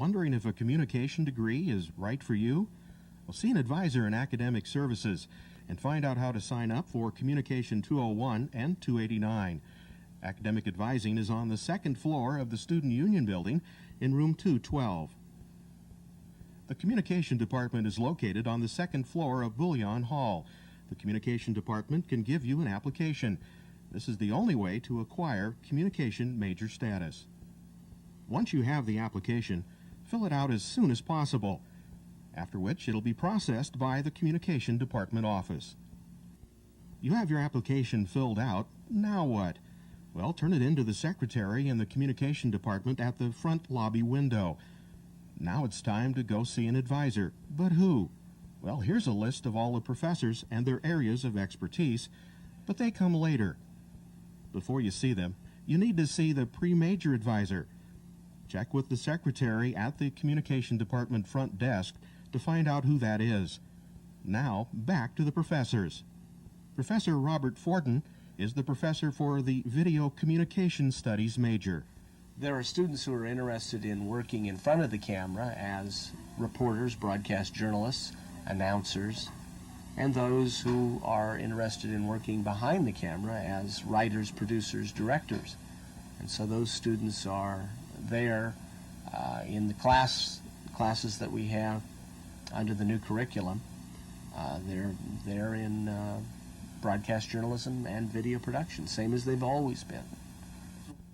Wondering if a communication degree is right for you? Well, see an advisor in academic services and find out how to sign up for Communication 201 and 289. Academic advising is on the second floor of the Student Union Building in room 212. The Communication Department is located on the second floor of Bullion Hall. The Communication Department can give you an application. This is the only way to acquire communication major status. Once you have the application, fill it out as soon as possible, after which it'll be processed by the Communication Department office. You have your application filled out, now what? Well, turn it in to the secretary in the Communication Department at the front lobby window. Now it's time to go see an advisor. But who? Well, here's a list of all the professors and their areas of expertise, but they come later. Before you see them, you need to see the pre-major advisor. Check with the secretary at the Communication Department front desk to find out who that is. Now, back to the professors. Professor Robert Fordan is the professor for the Video Communication Studies major. There are students who are interested in working in front of the camera as reporters, broadcast journalists, announcers, and those who are interested in working behind the camera as writers, producers, directors. And so those students are there in the classes that we have under the new curriculum. They're in broadcast journalism and video production, same as they've always been.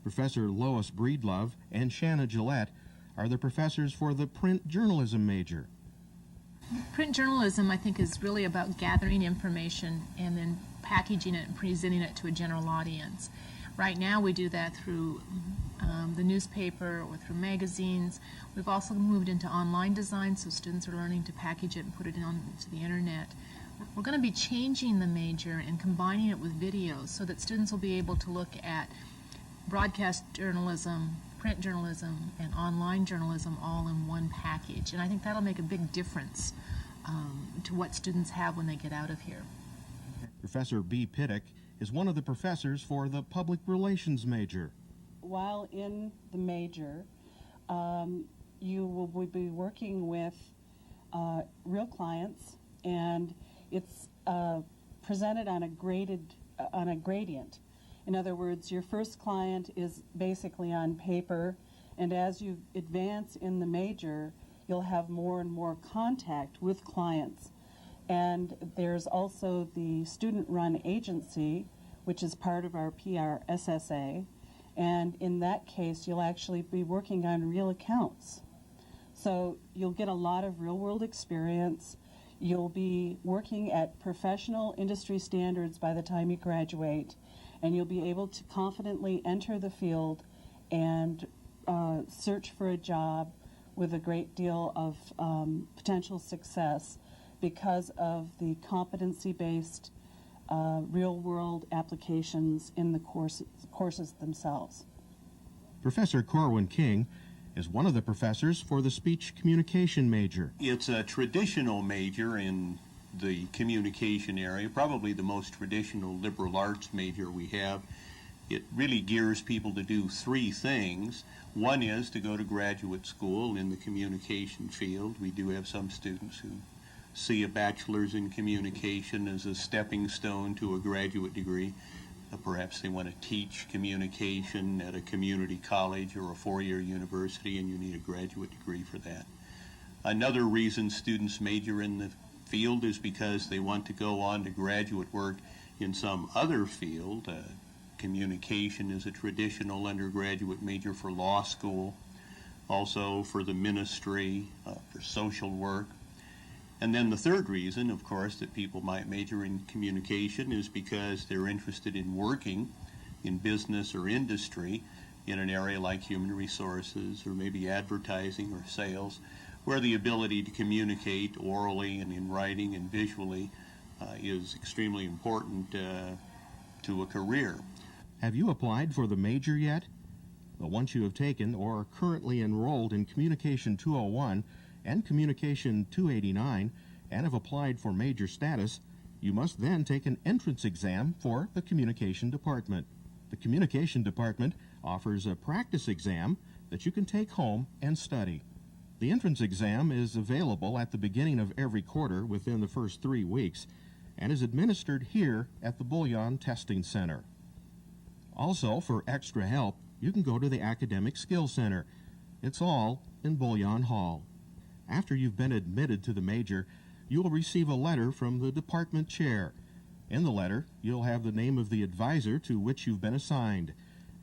Professor Lois Breedlove and Shana Gillette are the professors for the print journalism major. Print journalism, I think, is really about gathering information and then packaging it and presenting it to a general audience. Right now we do that through the newspaper or through magazines. We've also moved into online design, so students are learning to package it and put it onto the internet. We're going to be changing the major and combining it with videos so that students will be able to look at broadcast journalism, print journalism, and online journalism all in one package. And I think that'll make a big difference to what students have when they get out of here. Professor B. Pittock is one of the professors for the public relations major. While in the major, you will be working with real clients, and it's presented on a gradient. In other words, your first client is basically on paper, and as you advance in the major, you'll have more and more contact with clients. And there's also the student-run agency, which is part of our PRSSA, and in that case, you'll actually be working on real accounts. So you'll get a lot of real-world experience. You'll be working at professional industry standards by the time you graduate, and you'll be able to confidently enter the field and search for a job with a great deal of potential success because of the competency-based real-world applications in the courses themselves. Professor Corwin is one of the professors for the speech communication major. It's a traditional major in the communication area, probably the most traditional liberal arts major we have. It really gears people to do three things. One is to go to graduate school in the communication field. We do have some students who see a bachelor's in communication as a stepping stone to a graduate degree. Perhaps they want to teach communication at a community college or a four-year university, and you need a graduate degree for that. Another reason students major in the field is because they want to go on to graduate work in some other field. Communication is a traditional undergraduate major for law school, also for the ministry, for social work. And then the third reason, of course, that people might major in communication is because they're interested in working in business or industry in an area like human resources or maybe advertising or sales, where the ability to communicate orally and in writing and visually is extremely important to a career. Have you applied for the major yet? Well, once you have taken or are currently enrolled in Communication 201 and Communication 289 and have applied for major status, you must then take an entrance exam for the Communication Department. The Communication Department offers a practice exam that you can take home and study. The entrance exam is available at the beginning of every quarter within the first 3 weeks and is administered here at the Bullion Testing Center. Also, for extra help, you can go to the Academic Skills Center. It's all in Bullion Hall. After you've been admitted to the major, you will receive a letter from the department chair. In the letter, you'll have the name of the advisor to which you've been assigned.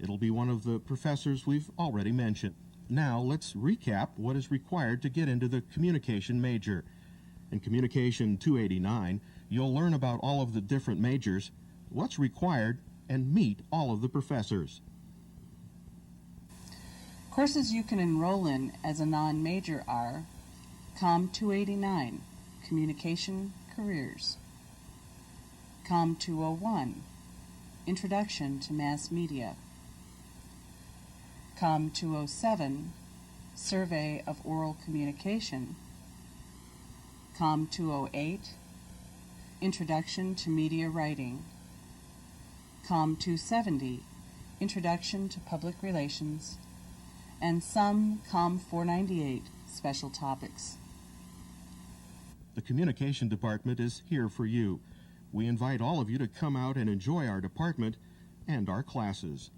It'll be one of the professors we've already mentioned. Now, let's recap what is required to get into the communication major. In Communication 289, you'll learn about all of the different majors, what's required, and meet all of the professors. Courses you can enroll in as a non-major are COM 289, Communication Careers; COM 201, Introduction to Mass Media; COM 207, Survey of Oral Communication; COM 208, Introduction to Media Writing; COM 270, Introduction to Public Relations; and some COM 498, Special Topics. The Communication Department is here for you. We invite all of you to come out and enjoy our department and our classes.